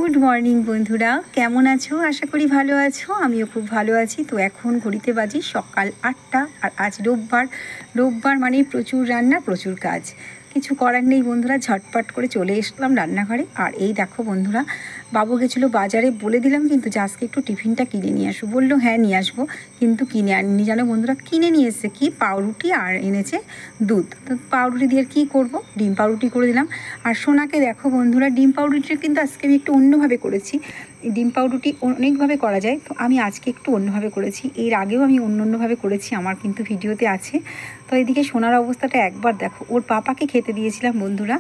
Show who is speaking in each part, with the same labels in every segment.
Speaker 1: Good morning বন্ধুরা, কেমন আছো? আশা করি ভালো আছো। আমিও খুব ভালো আছি। তো এখন ঘড়িতে বাজে সকাল 8টা। আর আজ রোববার মানে প্রচুর রান্না, প্রচুর কাজ। কিছু করার নেই বন্ধুরা, ঝটপট করে চলে এসলাম রান্নাঘরে। আর এই দেখো বন্ধুরা, বাবু গেছিলো বাজারে, বলে দিলাম কিন্তু যে আজকে একটু টিফিনটা কিনে নিয়ে আসবো। বললো হ্যাঁ নিয়ে আসবো, কিন্তু কিনে আনিনি জানো বন্ধুরা। কিনে নিয়ে এসছে কি, পাউরুটি আর এনেছে দুধ। তো পাউরুটি দিয়ে আর কী করবো, ডিম পাউরুটি করে দিলাম। আর সোনাকে দেখো বন্ধুরা, ডিম পাউরুটিটা কিন্তু আজকে আমি একটু অন্যভাবে করেছি। ডিম পাউরুটি অনেকভাবে করা যায়, তো আমি আজকে একটু অন্যভাবে করেছি। এর আগেও আমি অন্যভাবে করেছি, আমার কিন্তু ভিডিওতে আছে। তো এদিকে সোনার অবস্থাটা একবার দেখো। ওর পাপাকে খেতে দিয়েছিলাম বন্ধুরা,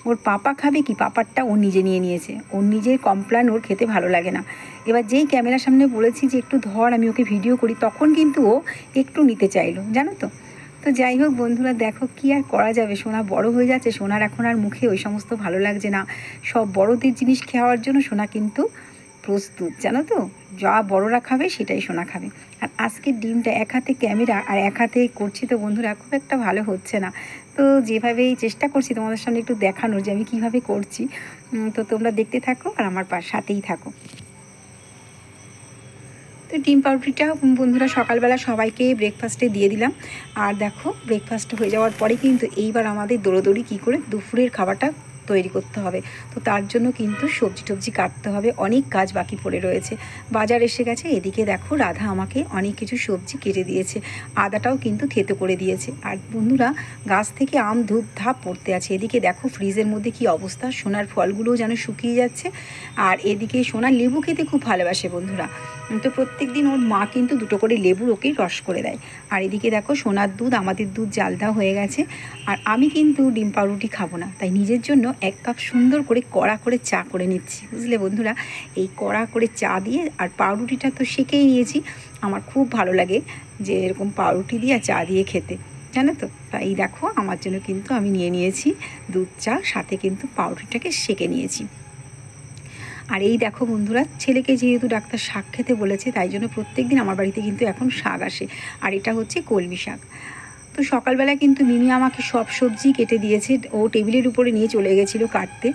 Speaker 1: ওর পাপা খাবে কি, পাপারটা ও নিজে নিয়ে নিয়েছে। ওর নিজের কমপ্লেন, ওর খেতে ভালো লাগে না। এবার যেই ক্যামেরার সামনে বলেছি যে একটু ধর, আমি ওকে ভিডিও করি, তখন কিন্তু ও একটু নিতে চাইলো, জানো তো। তো যাই হোক বন্ধুরা, দেখো কি আর করা যাবে, সোনা বড় হয়ে যাচ্ছে। সোনার এখন আর মুখে ওই সমস্ত ভালো লাগছে না। সব বড়দের জিনিস খাওয়ার জন্য সোনা কিন্তু প্রস্তুত, জানো তো। যা বড়রা খাবে সেটাই সোনা খাবে। আর আজকের ডিমটা এক হাতে ক্যামেরা আর এক হাতে করছি, তো বন্ধুরা খুব একটা ভালো হচ্ছে না। তো যেভাবেই চেষ্টা করছি তোমাদের সামনে একটু দেখানোর যে আমি কীভাবে করছি, তো তোমরা দেখতে থাকো আর আমার সাথেই থাকো। তো ডিম পাউরুটিটা বন্ধুরা সকালবেলা সবাইকে ব্রেকফাস্টে দিয়ে দিলাম। আর দেখো ব্রেকফাস্ট হয়ে যাওয়ার পরে কিন্তু এইবার আমাদের দৌড়োদৌড়ি কী করে দুপুরের খাবারটা তৈরি করতে হবে। তো তার জন্য কিন্তু সবজি টবজি কাটতে হবে, অনেক কাজ বাকি পড়ে রয়েছে। বাজার এসে গেছে, এদিকে দেখো রাধা আমাকে অনেক কিছু সবজি কেটে দিয়েছে, আদাটাও কিন্তু থেতো করে দিয়েছে। আর বন্ধুরা গাছ থেকে আম ধূপ ধাপ পড়তে আছে। এদিকে দেখো ফ্রিজের মধ্যে কি অবস্থা, সোনার ফলগুলোও যেন শুকিয়ে যাচ্ছে। আর এদিকে সোনা লেবু খেতে খুব ভালোবাসে বন্ধুরা, তো প্রত্যেক দিন ওর মা কিন্তু দুটো করে লেবুর ওকে রস করে দেয়। আর এদিকে দেখো সোনার দুধ, আমাদের দুধ জাল দেওয়া হয়ে গেছে। আর আমি কিন্তু ডিম পাউরুটি খাবো না, তাই নিজের জন্য 1 কাপ সুন্দর করে কড়া করে চা করে নিচ্ছি, বুঝলে বন্ধুরা। এই কড়া করে চা দিয়ে, আর পাউরুটিটা তো সেঁকেই নিয়েছি। আমার খুব ভালো লাগে যে এরকম পাউরুটি দিয়ে চা দিয়ে খেতে, জানো তো। তাই দেখো আমার জন্য কিন্তু আমি নিয়ে নিয়েছি দুধ চা, সাথে কিন্তু পাউরুটিটাকে সেঁকে নিয়েছি। আর এই দেখো বন্ধুরা, ছেলেকে যেহেতু ডাক্তার শাক খেতে বলেছে, তাই জন্য প্রত্যেক দিন আমার বাড়িতে কিন্তু এখন শাক আসে। আর এটা হচ্ছে কলমি শাক। তো সকালবেলা কিন্তু মিমি আমাকে সব সবজি কেটে দিয়েছে, ও টেবিলের উপরে নিয়ে চলে গেছিলো কাটতে।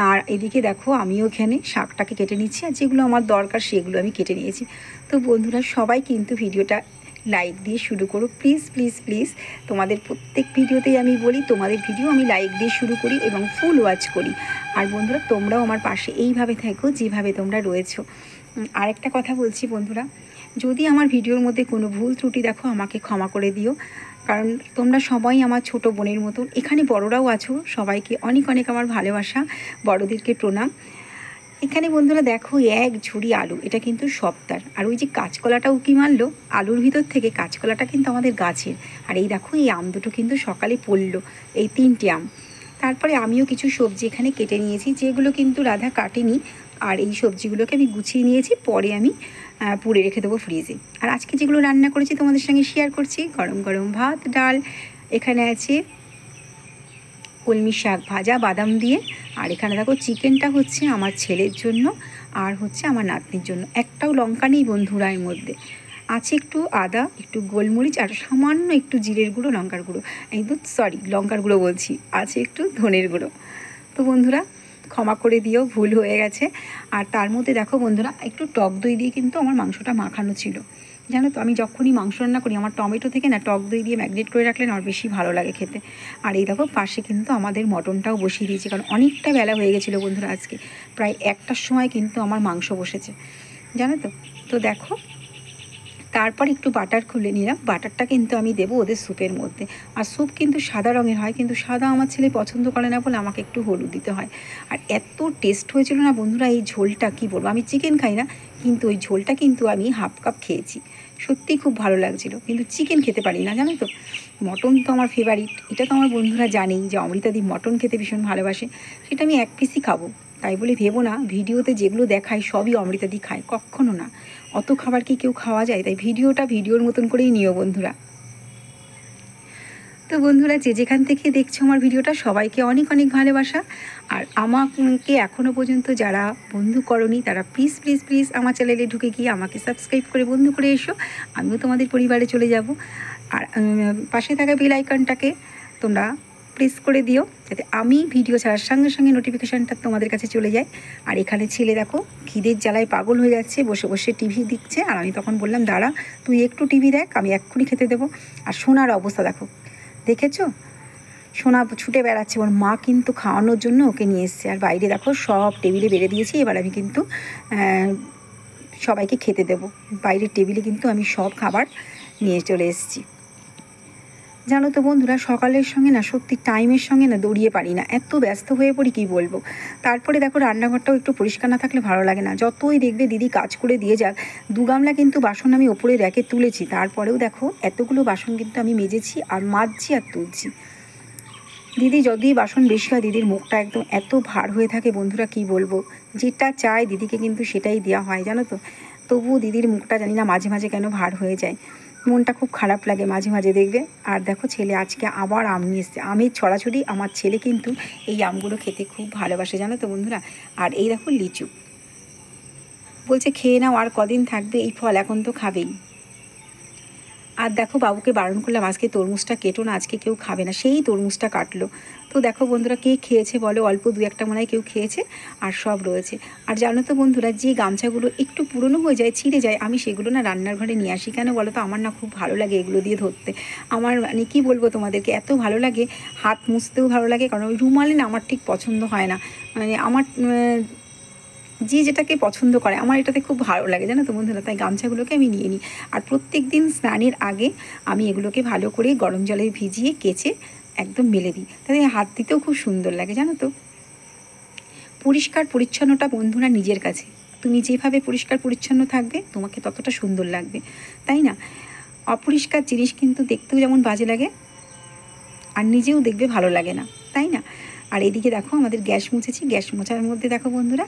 Speaker 1: আর এদিকে দেখো আমিও এখানে শাকটাকে কেটে নিচ্ছি, আর যেগুলো আমার দরকার সেগুলো আমি কেটে নিয়েছি। তো বন্ধুরা সবাই কিন্তু ভিডিওটা লাইক দিয়ে শুরু করো, প্লিজ প্লিজ প্লিজ। তোমাদের প্রত্যেক ভিডিওতেই আমি বলি, তোমাদের ভিডিও আমি লাইক দিয়ে শুরু করি এবং ফুল ওয়াচ করি। আর বন্ধুরা তোমরাও আমার পাশে এইভাবে থাকো যেভাবে তোমরা রয়েছো। আরেকটা কথা বলছি বন্ধুরা, যদি আমার ভিডিওর মধ্যে কোনো ভুল ত্রুটি দেখো, আমাকে ক্ষমা করে দিও। কারণ তোমরা সবাই আমার ছোট বোনের মতো, এখানে বড়রাও আছো, সবাইকে অনেক অনেক আমার ভালোবাসা, বড়দেরকে প্রণাম। এখানে বন্ধুরা দেখো এক ঝুড়ি আলু, এটা কিন্তু সপ্তাহ। আর ওই যে কাঁচকলাটা উকি মারলো আলুর ভিতর থেকে, কাঁচকলাটা কিন্তু আমাদের গাছের। আর এই দেখো এই আম দুটো কিন্তু সকালে পড়লো, এই 3টে আম। তারপরে আমিও কিছু সবজি এখানে কেটে নিয়েছি, যেগুলো কিন্তু রাধা কাটেনি। আর এই সবজিগুলোকে আমি গুছিয়ে নিয়েছি, পরে আমি পুড়ে রেখে দেবো ফ্রিজে। আর আজকে যেগুলো রান্না করেছি তোমাদের সঙ্গে শেয়ার করছি, গরম গরম ভাত, ডাল, এখানে আছে কলমি শাক ভাজা বাদাম দিয়ে। আর এখানে দেখো চিকেনটা হচ্ছে আমার ছেলের জন্য, আর হচ্ছে আমার নাতনির জন্য। একটাও লঙ্কা নেই বন্ধুরা এর মধ্যে, আছে একটু আদা, একটু গোলমরিচ, আর সামান্য একটু জিরের গুঁড়ো, লঙ্কার গুঁড়ো, লঙ্কার গুঁড়ো বলছি, আছে একটু ধনের গুঁড়ো। তো বন্ধুরা ক্ষমা করে দিও, ভুল হয়ে গেছে। আর তার মধ্যে দেখো বন্ধুরা একটু টক দই দিয়ে কিন্তু আমার মাংসটা মাখানো ছিল, জানো তো। আমি যখনই মাংস রান্না করি, আমার টমেটো থেকে না টক দই দিয়ে ম্যাগনেট করে রাখলে আমার বেশি ভালো লাগে খেতে। আর এই দেখো পাশে কিন্তু আমাদের মটনটাও বসিয়ে দিয়েছি, কারণ অনেকটা বেলা হয়ে গেছিলো বন্ধুরা। আজকে প্রায় 1টার সময় কিন্তু আমার মাংস বসেছে, জানো তো। তো দেখো তারপর একটু বাটার খুলে নিলাম, বাটারটা কিন্তু আমি দেবো ওদের স্যুপের মধ্যে। আর স্যুপ কিন্তু সাদা রঙের হয়, কিন্তু সাদা আমার ছেলে পছন্দ করে না বলে আমাকে একটু হলুদ দিতে হয়। আর এত টেস্ট হয়েছিল না বন্ধুরা, এই ঝোলটা কী বলবো। আমি চিকেন খাই না, কিন্তু ওই ঝোলটা কিন্তু আমি হাফ কাপ খেয়েছি, সত্যিই খুব ভালো লাগছিলো। কিন্তু চিকেন খেতে পারি না, জানো তো। মটন তো আমার ফেভারিট, এটা তো আমার বন্ধুরা জানেই যে অমৃতাদি মটন খেতে ভীষণ ভালোবাসে। সেটা আমি 1 পিসই খাবো, তাই বলে ভেবো না ভিডিওতে যেগুলো দেখায় সবই অমৃতাদি খায়, কখনো না। অত খাবার কি কেউ খাওয়া যায়? তাই ভিডিওটা ভিডিওর মতন করেই নিও বন্ধুরা। তো বন্ধুরা যে যেখান থেকে দেখছো আমার ভিডিওটা, সবাইকে অনেক অনেক ভালোবাসা। আর আমাকে এখনও পর্যন্ত যারা বন্ধু করনি, তারা প্লিজ প্লিজ প্লিজ আমার চ্যানেলে ঢুকে গিয়ে আমাকে সাবস্ক্রাইব করে বন্ধু করে এসো, আমিও তোমাদের পরিবারে চলে যাব। আর পাশে থাকা বেল আইকনটাকে তোমরা প্রেস করে দিও, যাতে আমি ভিডিও ছাড়ার সঙ্গে সঙ্গে নোটিফিকেশানটা তোমাদের কাছে চলে যায়। আর এখানে ছেলে দেখো খিদের জ্বালায় পাগল হয়ে যাচ্ছে, বসে বসে টিভি দেখছে। আর আমি তখন বললাম, দাঁড়া তুই একটু টিভি দেখ, আমি এক্ষুনি খেতে দেবো। আর সোনার অবস্থা দেখো, দেখেছো? সোনা ছুটে বেড়াচ্ছে, ওর মা কিন্তু খাওয়ানোর জন্য ওকে নিয়ে এসছে। আর বাইরে দেখো সব টেবিলে বেড়ে দিয়েছি। এবার আমি কিন্তু সবাইকে খেতে দেবো। বাইরের টেবিলে কিন্তু আমি সব খাবার নিয়ে চলে এসেছি। জানো তো বন্ধুরা, সকালের সঙ্গে না সত্যি টাইমের সঙ্গে না দৌড়িয়ে পারি না, এত ব্যস্ত হয়ে পড়ি কী বলবো। তারপরে দেখো রান্নাঘরটাও একটু পরিষ্কার না থাকলে ভালো লাগে না। যতই দেখবে দিদি কাজ করে দিয়ে যাক, 2 গামলা কিন্তু বাসন আমি ওপরে র্যাকে তুলেছি, তারপরেও দেখো এতগুলো বাসন কিন্তু আমি মেজেছি আর মাজছি আর তুলছি। দিদি যদি বাসন বেশি হয়, দিদির মুখটা একদম এত ভার হয়ে থাকে বন্ধুরা, কি বলবো। যেটা চায় দিদিকে কিন্তু সেটাই দেওয়া হয়, জানো তো। তবুও দিদির মুখটা জানি না মাঝে মাঝে কেন ভার হয়ে যায়, মনটা খুব খারাপ লাগে মাঝে মাঝে দেখবে। আর দেখো ছেলে আজকে আবার আম নিয়ে এসছে, আমের ছড়াছড়ি। আমার ছেলে কিন্তু এই আমগুলো খেতে খুব ভালোবাসে, জানো তো বন্ধুরা। আর এই দেখো লিচু, বলছে খেয়ে নাও, আর কদিন থাকবে এই ফল, এখন তো খাবেই। আর দেখো বাবুকে বারণ করলাম, আজকে তরমুজটা কেটো না, আজকে কেউ খাবে না, সেই তরমুজটা কাটলো। তো দেখো বন্ধুরা, কে খেয়েছে বলো? অল্প 2-1টা মনে হয় কেউ খেয়েছে, আর সব রয়েছে। আর জানো তো বন্ধুরা, যে গামছাগুলো একটু পুরনো হয়ে যায়, ছিঁড়ে যায়, আমি সেগুলো না রান্নার ঘরে নিয়ে আসি। কেন বলো তো? আমার না খুব ভালো লাগে এগুলো দিয়ে ধরতে। আমার মানে কী বলবো তোমাদেরকে, এত ভালো লাগে, হাত মুছতেও ভালো লাগে। কারণ ওই রুমালে না আমার ঠিক পছন্দ হয় না, মানে আমার যে যেটাকে পছন্দ করে, আমার এটাতে খুব ভালো লাগে, জানো তো বন্ধুরা। তাই গামছাগুলোকে আমি নিয়ে নিই। আর প্রত্যেক দিন স্নানের আগে আমি এগুলোকে ভালো করে গরম জলে ভিজিয়ে কেচে একদম মেলে দিই, তাতে হাত দিতেও খুব সুন্দর লাগে, জানো তো। পরিষ্কার পরিচ্ছন্নতা বন্ধুরা নিজের কাছে, তুমি যেভাবে পরিষ্কার পরিচ্ছন্ন থাকবে তোমাকে ততটা সুন্দর লাগবে, তাই না? অপরিষ্কার জিনিস কিন্তু দেখতেও যেমন বাজে লাগে, আর নিজেও দেখবে ভালো লাগে না, তাই না? আর এদিকে দেখো আমাদের গ্যাস মুছেছি, গ্যাস মোছার মধ্যে দেখো বন্ধুরা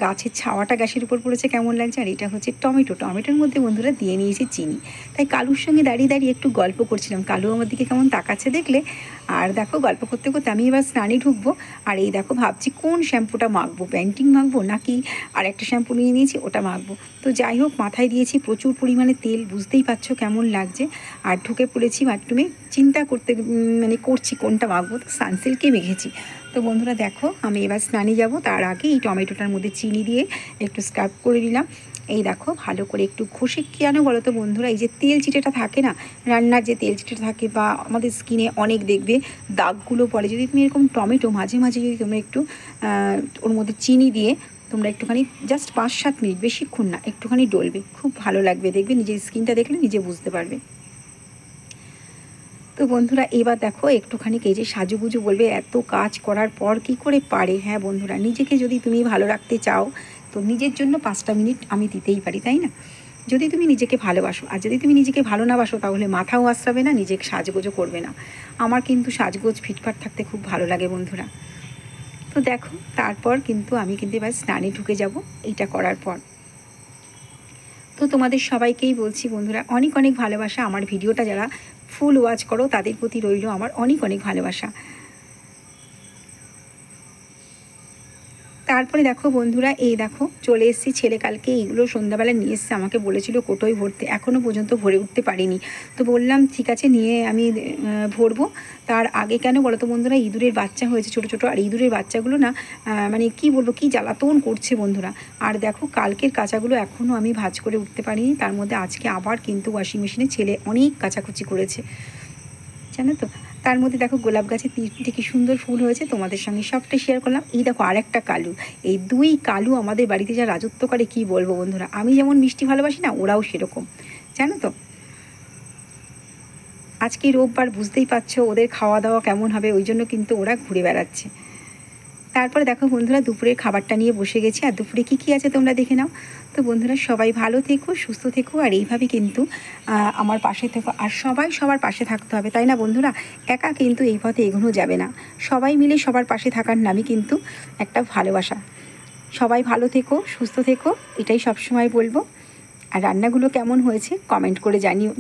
Speaker 1: গাছের ছাওয়াটা গ্যাসের উপর পড়েছে, কেমন লাগছে। আর এটা হচ্ছে টমেটো, টমেটোর মধ্যে বন্ধুরা দিয়ে নিয়েছি চিনি। তাই কালুর সঙ্গে দাঁড়িয়ে দাঁড়িয়ে একটু গল্প করছিলাম, কালু আমার দিকে কেমন তাকাচ্ছে দেখলে। আর দেখো গল্প করতে করতে আমি এবার স্নানে ঢুকবো। আর এই দেখো ভাবছি কোন শ্যাম্পুটা মাখবো, প্যান্টিং মাখবো নাকি আর একটা শ্যাম্পু নিয়ে নিয়েছি ওটা মাখবো। তো যাই হোক, মাথায় দিয়েছি প্রচুর পরিমাণে তেল, বুঝতেই পারছো কেমন লাগছে। আর ঢুকে পড়েছি বাথরুমে, চিন্তা করছি কোনটা মাখবো। তো সানসিল্কই মেখেছি। তো বন্ধুরা দেখো, আমি এবার স্নানে যাব, তার আগে এই টমেটোটার মধ্যে চিনি দিয়ে একটু স্ক্রাব করে নিলাম। এই দেখো ভালো করে একটু ঘষে, কেন বলো তো বন্ধুরা, এই যে তেল চিটেটা থাকে না, রান্নার যে তেল চিটেটা থাকে, বা আমাদের স্কিনে অনেক দেখবে দাগগুলো পড়ে, যদি তুমি এরকম টমেটো মাঝে মাঝে যদি তোমরা একটু ওর মধ্যে চিনি দিয়ে তোমরা একটুখানি জাস্ট 5-7 মিনিট, বেশিক্ষণ না, একটুখানি ডলবে, খুব ভালো লাগবে দেখবে, নিজের স্কিনটা দেখলে নিজে বুঝতে পারবে। তো বন্ধুরা এবার দেখো একটুখানি এই যে সাজুগুজু বলবে, এত কাজ করার পর কি করে পারে। হ্যাঁ বন্ধুরা, নিজেকে যদি তুমি ভালো রাখতে চাও তো নিজের জন্য 5টা মিনিট আমি দিতেই পারি, তাই না? যদি তুমি নিজেকে ভালোবাসো, আর যদি তুমি নিজেকে ভালো না বাসো, তাহলে মাথাও আশ্রাবে না, নিজেকে সাজগোজও করবে না। আমার কিন্তু সাজগোজ ফিটফাট থাকতে খুব ভালো লাগে বন্ধুরা। তো দেখো তারপর কিন্তু আমি কিন্তু এবার স্নানে ঢুকে যাব এইটা করার পর। তো তোমাদের সবাইকেই বলছি বন্ধুরা, অনেক অনেক ভালোবাসা। আমার ভিডিওটা যারা ফুল ওয়াচ করো তাদের প্রতি রইল আমার অনেক অনেক ভালোবাসা। তারপরে দেখো বন্ধুরা, এই দেখো চলে এসেছি। ছেলে কালকে এইগুলো সন্ধ্যাবেলা নিয়ে এসছে, আমাকে বলেছিল কোটোয় ভরতে, এখনও পর্যন্ত ভরে উঠতে পারিনি। তো বললাম ঠিক আছে, নিয়ে আমি ভরবো। তার আগে কেন বলো তো বন্ধুরা, ইঁদুরের বাচ্চা হয়েছে ছোটো ছোটো, আর ইঁদুরের বাচ্চাগুলো না মানে কি বলবো, কি জ্বালাতন করছে বন্ধুরা। আর দেখো কালকের কাঁচাগুলো এখনও আমি ভাঁজ করে উঠতে পারিনি, তার মধ্যে আজকে আবার কিন্তু ওয়াশিং মেশিনে ছেলে অনেক কাচাকুচি করেছে, জানো তো। তার মধ্যে দেখো গোলাপ গাছে 3টে কি সুন্দর ফুল হয়েছে, তোমাদের সঙ্গে সবটা শেয়ার করলাম। এই দেখো আরেকটা কালু, এই 2 কালু আমাদের বাড়িতে যা রাজত্ব করে কি বলবো বন্ধুরা। আমি যেমন মিষ্টি ভালোবাসি না, ওরাও সেরকম, জানো তো। আজকে রোববার, বুঝতেই পারছো ওদের খাওয়া দাওয়া কেমন হবে, ওই জন্য কিন্তু ওরা ঘুরে বেড়াচ্ছে। তারপরে দেখো বন্ধুরা দুপুরের খাবারটা নিয়ে বসে গেছি, আর দুপুরে কী কী আছে তোমরা দেখে নাও। তো বন্ধুরা সবাই ভালো থেকো, সুস্থ থেকো, আর এইভাবে কিন্তু আমার পাশে থেকো। আর সবাই সবার পাশে থাকতে হবে, তাই না বন্ধুরা? একা কিন্তু এই পথে এগোনো যাবে না, সবাই মিলে সবার পাশে থাকার নামই কিন্তু একটা ভালোবাসা। সবাই ভালো থেকো, সুস্থ থেকো, এটাই সবসময় বলবো। আর রান্নাগুলো কেমন হয়েছে কমেন্ট করে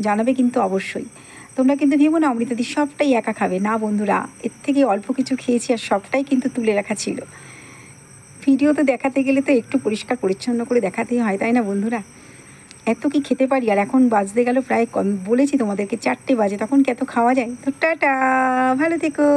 Speaker 1: জানাবে কিন্তু অবশ্যই। তোমরা কিন্তু ভেবো না অমৃতাদি সবটাই একা খাবে, না বন্ধুরা, এর থেকে অল্প কিছু খেয়েছি, আর সবটাই কিন্তু তুলে রাখা ছিল। ভিডিওতে দেখাতে গেলে তো একটু পরিষ্কার পরিচ্ছন্ন করে দেখাতেই হয়, তাই না বন্ধুরা? এত কি খেতে পারি। আর এখন বাজতে গেল প্রায় বলেছি তোমাদেরকে 4টে বাজে, তখন কি এত খাওয়া যায়। তো টাটা, ভালো থেকো।